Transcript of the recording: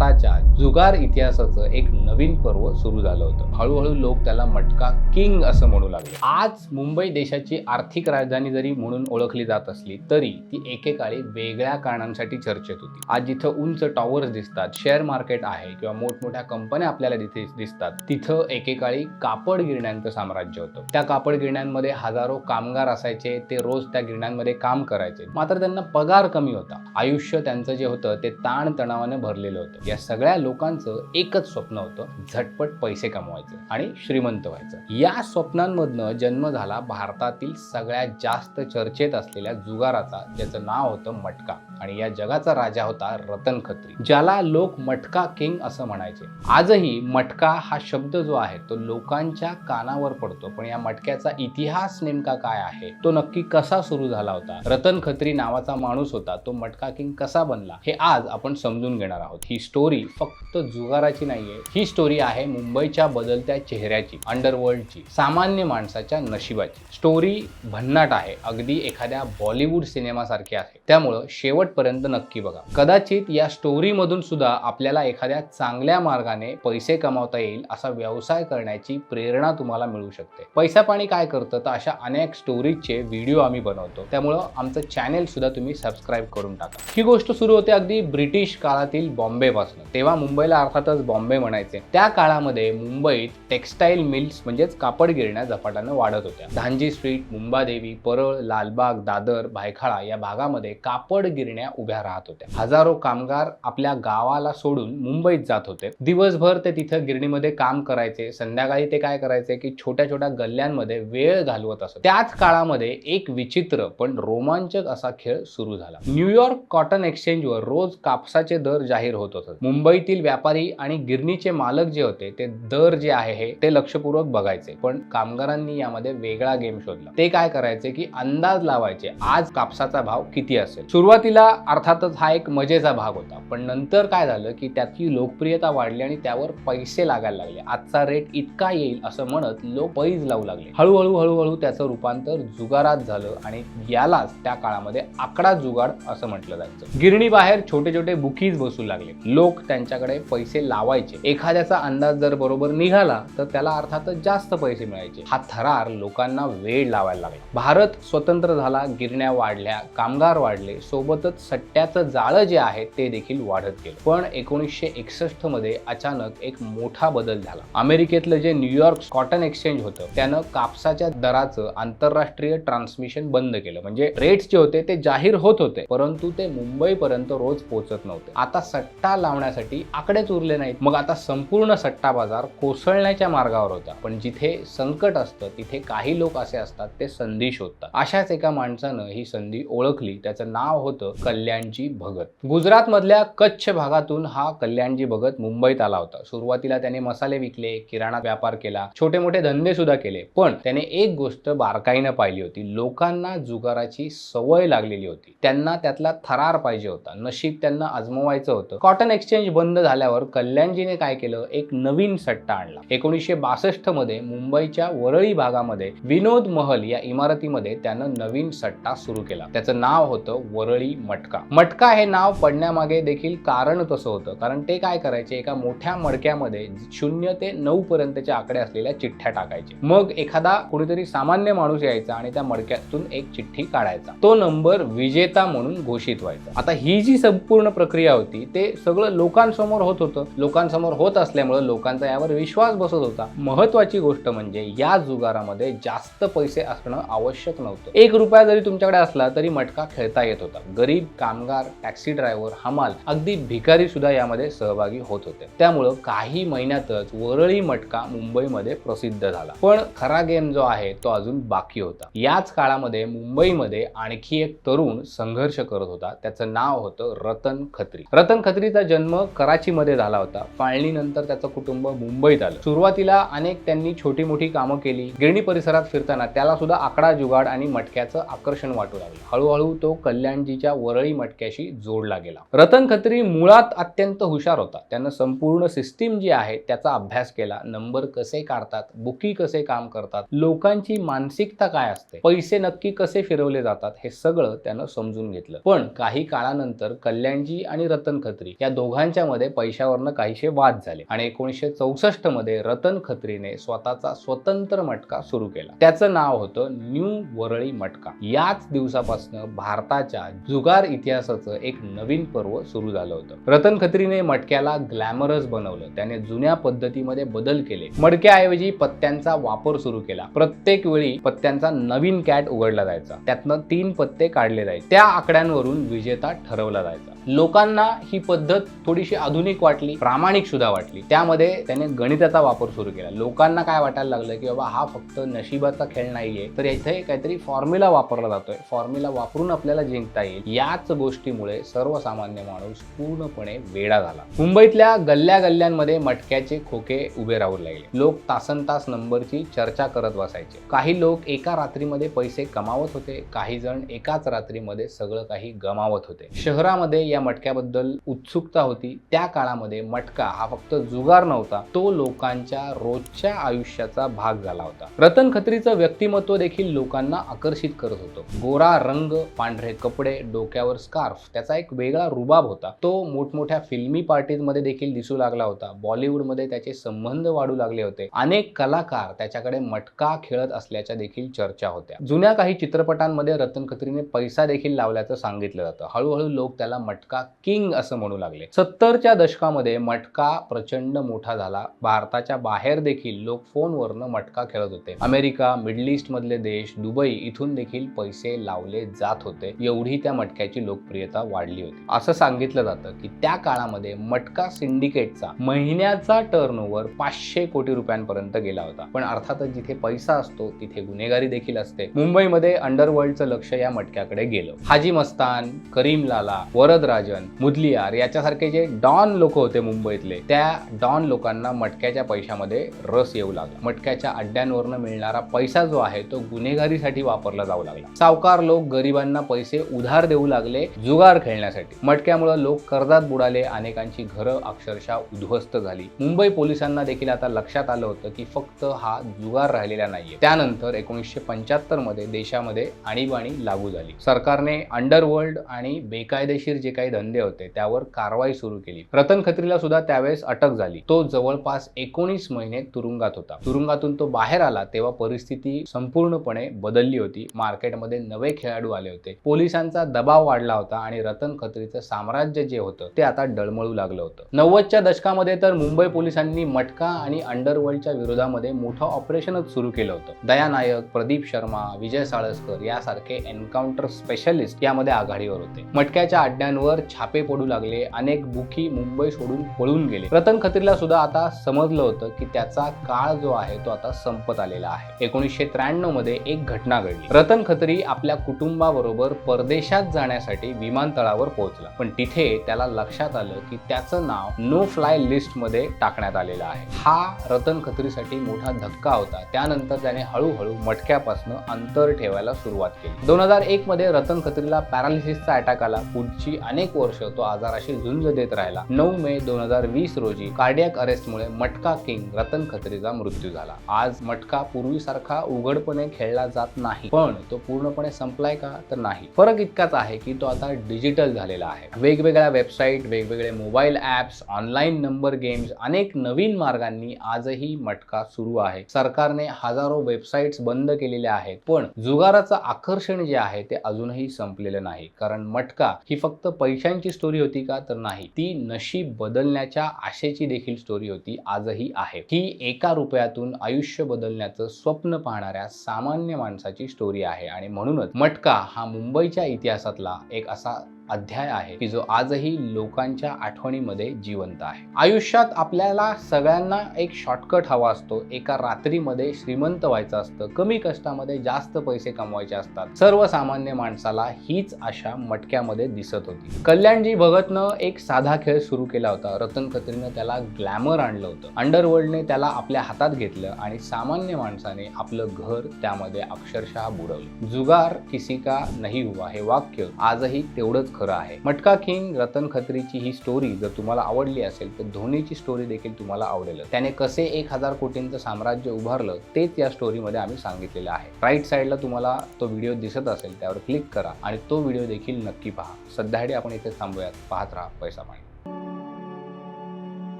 भारताच्या जुगार इतिहासाचं एक नवीन पर्व सुरू झालं होतं। हळूहळू लोक त्याला मटका किंग असं म्हणू लागले। आज मुंबई देशाची आर्थिक राजधानी जरी म्हणून ओळखली जात असली तरी ती एकेकाळी वेगळ्या कारणांसाठी चर्चेत होती। आज जिथं उंच टॉवर्स दिसतात, शेअर मार्केट आहे किंवा मोठमोठ्या कंपन्या आपल्याला तिथे दिसतात, तिथं एकेकाळी कापड गिरण्यांचं साम्राज्य होतं। त्या कापड गिरण्यांमध्ये हजारो कामगार असायचे, ते रोज त्या गिरण्यांमध्ये काम करायचे, मात्र त्यांना पगार कमी होता। आयुष्य त्यांचं जे होतं ते ताण तणावाने भरलेलं होतं। या सगळ्या लोकांचं एकच स्वप्न होतं, झटपट पैसे कमवायचे आणि श्रीमंत व्हायचं। या स्वप्नांमधनं जन्म झाला भारतातील सगळ्यात जास्त चर्चेत असलेल्या जुगाराचा, ज्याचं नाव होतं मटका। आणि या जगाचा राजा होता रतन खत्री, ज्याला लोक मटका किंग असं म्हणायचे। आजही मटका हा शब्द जो आहे तो लोकांच्या कानावर पडतो, पण या मटक्याचा इतिहास नेमका काय आहे, तो नक्की कसा सुरू झाला होता, रतन खत्री नावाचा माणूस होता, तो मटका किंग कसा बनला, हे आज आपण समजून घेणार आहोत। ही स्टोरी फक्त जुगाराची नाहीये, ही स्टोरी आहे मुंबईच्या बदलत्या चेहऱ्याची, अंडरवर्ल्डची, सामान्य माणसाच्या नशिबाची। स्टोरी भन्नाट आहे, अगदी एखाद्या बॉलिवूड सिनेमासारखी आहे, त्यामुळं शेवटपर्यंत नक्की बघा। कदाचित या स्टोरी मधून सुद्धा आपल्याला एखाद्या चांगल्या मार्गाने पैसे कमावता येईल असा व्यवसाय करण्याची प्रेरणा तुम्हाला मिळू शकते। पैसा पाणी काय करतं, तर अशा अनेक स्टोरीजचे व्हिडिओ आम्ही बनवतो, त्यामुळं आमचं चॅनेल सुद्धा तुम्ही सबस्क्राईब करून टाका। ही गोष्ट सुरू होते अगदी ब्रिटिश काळातील बॉम्बे पासून। तेव्हा मुंबईला अर्थातच बॉम्बे म्हणायचे। त्या काळामध्ये मुंबईत टेक्सटाईल मिल्स म्हणजेच कापड गिरण्या झपाट्याने वाढत होत्या। धांजी स्ट्रीट, मुंबादेवी, परळ, लालबाग, दादर, भायखळा या भागामध्ये कापड गिरण्या उभ्या राहत होत्या। हजारो कामगार आपल्या गावाला सोडून मुंबईत जात होते। दिवसभर ते तिथे गिरणीमध्ये काम करायचे, संध्याकाळी ते काय करायचे की छोट्या छोट्या गल्ल्यांमध्ये वेळ घालवत असत। त्याच काळामध्ये एक विचित्र पण रोमांचक असा खेळ सुरू झाला। न्यूयॉर्क कॉटन एक्सचेंजवर रोज कापसाचे दर जाहीर होत होते। मुंबईतील व्यापारी आणि गिरणीचे मालक जे होते ते दर जे आहे ते लक्षपूर्वक बघायचे, पण कामगारांनी यामध्ये वेगळा गेम शोधला। ते काय करायचे की अंदाज लावायचे आज कापसाचा भाव किती असेल। सुरुवातीला अर्थातच हा एक मजेचा भाग होता, पण नंतर काय झालं की त्याची लोकप्रियता वाढली आणि त्यावर पैसे लागायला लागले। आजचा रेट इतका येईल असं म्हणत लोक पैज लावू लागले। हळूहळू त्याचं रूपांतर जुगारात झालं आणि यालाच त्या काळामध्ये आकडा जुगाड असं म्हटलं जायचं। गिरणी बाहेर छोटे छोटे बुकीज बसू लागले, लोक त्यांच्याकडे पैसे लावायचे। एखाद्याचा अंदाज जर बरोबर निघाला तर त्याला अर्थातच जास्त पैसे मिळायचे। हा थरार लोकांना वेळ लावायला लागला। भारत स्वतंत्र झाला, गिरण्या वाढल्या, कामगार वाढले, सोबतच सट्ट्याचं जाळं जे आहे ते देखील वाढत गेलं। पण 1961 मध्ये अचानक एक मोठा बदल झाला। अमेरिकेतलं जे न्यूयॉर्क कॉटन एक्सचेंज होतं त्यानं कापसाच्या दराचं आंतरराष्ट्रीय ट्रान्समिशन बंद केलं। म्हणजे रेट्स जे होते ते जाहीर होत होते, परंतु ते मुंबईपर्यंत रोज पोहोचत नव्हते। आता सट्टा लावण्यासाठी आकडेच उरले नाहीत। मग आता संपूर्ण सट्टा बाजार कोसळण्याच्या मार्गावर होता। पण जिथे संकट असतं तिथे काही लोक असे असतात ते संधी शोधतात। अशाच एका माणसानं ही संधी ओळखली, त्याचं नाव होतं कल्याणजी भगत। गुजरात मधल्या कच्छ भागातून हा कल्याणजी भगत मुंबईत आला होता। सुरुवातीला त्याने मसाले विकले, किराणा व्यापार केला, छोटे मोठे धंदे सुद्धा केले, पण त्याने एक गोष्ट बारकाईनं पाहिली होती, लोकांना जुगाराची सवय लागलेली होती। त्यांना त्यातला थरार पाहिजे होता, नशीब त्यांना आजमवायचं होतं। कॉटन एक्सचेंज बंद झाल्यावर कल्याणजीने काय केलं, एक नवीन सट्टा आणला। 1962 मध्ये मुंबईच्या वरळी भागामध्ये विनोद महल या इमारतीमध्ये त्यानं नवीन सट्टा सुरू केला। त्याचं नाव होतं वरळी मटका। मटका हे नाव पडण्यामागे देखील कारण तसं होतं, कारण ते काय करायचे, एका मोठ्या मडक्यामध्ये 0 ते 9 पर्यंतचे आकडे असलेल्या चिठ्ठ्या टाकायचे। मग एखादा कोणीतरी सामान्य माणूस यायचा आणि त्या मडक्यातून एक चिठ्ठी काढायचा, तो नंबर विजेता म्हणून घोषित व्हायचा। आता ही जी संपूर्ण प्रक्रिया होती ते सगळं लोकांसमोर होत होतं। लोकांसमोर होत असल्यामुळे लोकांचा यावर विश्वास बसत होता। महत्वाची गोष्ट म्हणजे या जुगारामध्ये जास्त पैसे असणं आवश्यक नव्हतं। 1 रुपया जरी तुमच्याकडे असला तरी मटका खेळता येत होता। गरीब, कामगार, टॅक्सी ड्रायव्हर, हमाल, अगदी भिकारी सुद्धा यामध्ये सहभागी होत होते। त्यामुळं काही महिन्यातच वरळी मटका मुंबईमध्ये प्रसिद्ध झाला। पण खरा गेम जो आहे तो अजून बाकी होता। याच काळामध्ये मुंबईमध्ये आणखी एक तरुण संघर्ष करत होता, त्याचं नाव होतं रतन खत्री। रतन खत्रीचा जन्म कराचीमध्ये झाला होता। फाळणीनंतर त्याचं कुटुंब मुंबईत आलं। सुरुवातीला अनेक त्यांनी छोटी मोठी कामं केली। गिरणी परिसरात फिरताना त्याला सुद्धा आकडा जुगाड आणि मटक्याचं आकर्षण वाटू लागलं। हळूहळू तो कल्याणजीच्या वरळी मटक्याशी जोडला गेला। रतन खत्री मुळात अत्यंत हुशार होता। त्यानं संपूर्ण सिस्टीम जी आहे त्याचा अभ्यास केला, नंबर कसे काढतात, बुकी कसे काम करतात, लोकांची मानसिकता काय असते, पैसे नक्की कसे फिरवले जातात, हे सगळं त्यानं समजून घेतलं। पण काही काळानंतर कल्याणजी आणि रतन खत्री या दोघांच्या मध्ये पैशावरनं काहीशे वाद झाले आणि 1964 मध्ये रतन खत्रीने स्वतःचा स्वतंत्र मटका सुरू केला. त्याचं नाव होतं न्यू वरळी मटका. याच दिवसापासून भारताच्या जुगार इतिहासाचं एक नवीन पर्व सुरू झालं होतं. रतन खत्रीने मटक्याला ग्लॅमरस बनवलं. त्याने जुन्या पद्धतीमध्ये बदल केले. मडक्याऐवजी पत्त्यांचा वापर सुरू केला. प्रत्येक वेळी पत्त्यांचा नवीन कॅट उघडला जायचा. त्यातनं 3 पत्ते काढले जायचे. त्या आकड्यांवरून विजेता ठरवला जायचा. लोकांना ही पद्धत थोडीशी आधुनिक वाटली, प्रामाणिक सुद्धा वाटली. त्यामध्ये त्याने गणिताचा वापर सुरू केला. लोकांना काय वाटायला लागलं की बाबा हा फक्त नशिबाचा खेळ नाहीये, तर इथे काहीतरी फॉर्म्युला वापरला जातोय. फॉर्म्युला वापरून आपल्याला जिंकता येईल. याच गोष्टीमुळे सर्वसामान्य माणूस पूर्णपणे वेडा झाला. मुंबईतल्या गल्ल्या गल्ल्यांमध्ये मटक्याचे खोके उभे राहू लागले. लोक तासनतास नंबरची चर्चा करत बसायचे. काही लोक एका रात्रीमध्ये पैसे कमावत होते, काही जण एकाच रात्रीमध्ये सगळं काही गमावत होते. शहरामध्ये या मटक्याबद्दल उत्सुकता होती. त्या काळामध्ये मटका हा फक्त जुगार नव्हता, तो लोकांच्या रोजच्या आयुष्याचा भाग झाला होता. रतन खत्रीचं व्यक्तिमत्व देखील लोकांना आकर्षित करत होतं. गोरा रंग, पांढरे कपडे, डोक्यावर स्कार्फ, त्याचा एक वेगळा रुबाब होता. तो मोठमोठ्या फिल्मी पार्टीजमध्ये देखील दिसू लागला होता. बॉलिवूडमध्ये त्याचे संबंध वाढू लागले होते. अनेक कलाकार त्याच्याकडे मटका खेळत असल्याच्या देखील चर्चा होत्या. जुन्या काही चित्रपटांमध्ये रतन खत्रीने पैसा देखील लावल्याचं सांगितलं जातं. हळूहळू लोक त्याला मटका किंग असं म्हणू लागले. 70च्या दशकामध्ये मटका प्रचंड मोठा झाला. भारताच्या बाहेर देखील लोक फोनवरनं मटका खेळत होते. अमेरिका, मिडल ईस्ट मधले देश, दुबई इथून देखील पैसे लावले जात होते. एवढी त्या मटक्याची लोकप्रियता वाढली होती. असं सांगितलं जातं की त्या काळामध्ये मटका सिंडिकेटचा महिन्याचा टर्नओव्हर 500 कोटी रुपयांपर्यंत गेला होता. पण अर्थातच जिथे पैसा असतो तिथे गुन्हेगारी देखील असते. मुंबईमध्ये अंडरवर्ल्डचं लक्ष या मटक्याकडे गेलं. हाजी मस्तान, करीम लाला, वरद राजन, मुदलियार याच्यासारखे जे डॉन लोक होते मुंबईतले, त्या डॉन लोकांना मटक्याच्या पैशामध्ये रस येऊ लागला. मटक्याच्या अड्ड्यांवरनं मिळणारा पैसा जो आहे तो गुन्हेगारीसाठी वापरला जाऊ लागला. सावकार लोक गरिबांना पैसे उधार देऊ लागले जुगार खेळण्यासाठी. मटक्यामुळे लोक कर्जात बुडाले. अनेकांची घरं अक्षरशः उद्ध्वस्त झाली. मुंबई पोलिसांना देखील आता लक्षात आलं होतं की फक्त हा जुगार राहिलेला नाहीये. त्यानंतर 1975 मध्ये देशामध्ये आणीबाणी लागू झाली. सरकारने अंडरवर्ल्ड आणि बेकायदेशीर जे काही धंदे होते त्यावर कारवाई सुरू केली. रतन खत्रीला सुद्धा त्यावेळेस अटक झाली. तो जवळपास 19 महिने तुरुंगात होता. तुरुंगातून तो बाहेर आला तेव्हा परिस्थिती संपूर्णपणे बदलली होती. मार्केटमध्ये नवे खेळाडू आले होते. पोलिसांचा दबाव वाढला होता आणि रतन खत्रीचं साम्राज्य जे होतं ते आता डळमळू लागलं होतं. 90च्या दशकामध्ये तर मुंबई पोलिसांनी मटका आणि अंडरवर्ल्डच्या विरोधामध्ये मोठं ऑपरेशनच सुरू केलं होतं. दया नायक, प्रदीप शर्मा, विजय साळसकर यासारखे एन्काउंटर स्पेशलिस्ट यामध्ये आघाडीवर होते. मटक्याच्या अड्ड्यांवर छापे पडू लागले. अनेक बुकी मुंबई सोडून पळून गेले. रतन खत्रीला सुद्धा आता समजलं होतं की त्याचा काळ जो आहे तो आता संपत आलेला आहे. 1993 मध्ये एक घटना घडली. रतन खत्री आपल्या कुटुंबाबरोबर परदेशात जाण्यासाठी विमानतळावर पोहोचला. पण तिथे त्याला लक्षात आलं की त्याचं नाव नो फ्लाय लिस्ट मध्ये टाकण्यात आलेलं आहे. हा रतन खत्रीसाठी मोठा धक्का होता. त्यानंतर त्याने हळूहळू मटक्यापासून अंतर ठेवायला सुरुवात केली. 2001 मध्ये रतन खत्रीला पॅरालिसिसचा अटॅक आला. पुढची अनेक वर्ष तो आजाराशी झुंज देत राहिला. 9 मे 2020 रोजी कार्डियक अरेस्टमुळे मटका किंग रतन खत्रीचा मृत्यू झाला. आज मटका पूर्वीसारखा उघडपणे खेळला जात नाही, पण तो पूर्णपणे संपलाय का तर नाही. फरक इतकाच आहे की तो आता डिजिटल झालेला आहे. वेगवेगळ्या वेबसाईट, वेगवेगळे mobile apps, online number games, अनेक नवीन मार्गांनी आजही मटका सुरू आहे. सरकारने हजारो वेबसाईट्स बंद केलेल्या आहेत, पण जुगाराचं आकर्षण जे आहे ते अजूनही संपलेलं नाही. कारण मटका ही फक्त पैशांची स्टोरी होती का तर नाही, ती नशीब बदलण्याच्या आशेची देखील स्टोरी होती, आजही आहे. ही एका रुपयातून आयुष्य बदलण्याचं स्वप्न पाहणाऱ्या सामान्य माणसाची स्टोरी आहे. आणि म्हणूनच मटका हा मुंबईच्या इतिहासातला एक असा अध्याय आहे की जो आजही लोकांच्या आठवणीमध्ये जिवंत आहे. आयुष्यात आपल्याला सगळ्यांना एक शॉर्टकट हवा असतो. एका रात्रीमध्ये श्रीमंत व्हायचं असतं, कमी कष्टामध्ये जास्त पैसे कमवायचे असतात. सर्वसामान्य माणसाला हीच आशा मटक्यामध्ये दिसत होती. कल्याणजी भगतनं एक साधा खेळ सुरू केला होता. रतन खत्रीनं त्याला ग्लॅमर आणलं होतं. अंडरवर्ल्डने त्याला आपल्या हातात घेतलं आणि सामान्य माणसाने आपलं घर त्यामध्ये अक्षरशः बुडवलं. जुगार किसी का नहीं हुआ हे वाक्य आजही तेवढंच खरं आहे. मटका किंग रतन खत्रीची ही स्टोरी जर तुम्हाला आवडली असेल तर धोनीची स्टोरी देखील तुम्हाला आवडेल. त्याने कसे 1000 कोटींचं साम्राज्य उभारलं तेच या स्टोरीमध्ये आम्ही सांगितलेलं आहे. राईट साईडला तुम्हाला तो व्हिडिओ दिसत असेल त्यावर क्लिक करा आणि तो व्हिडिओ देखील नक्की पहा. सध्यासाठी आपण इथे थांबूयात. पाहत राहा पैसा पाणी.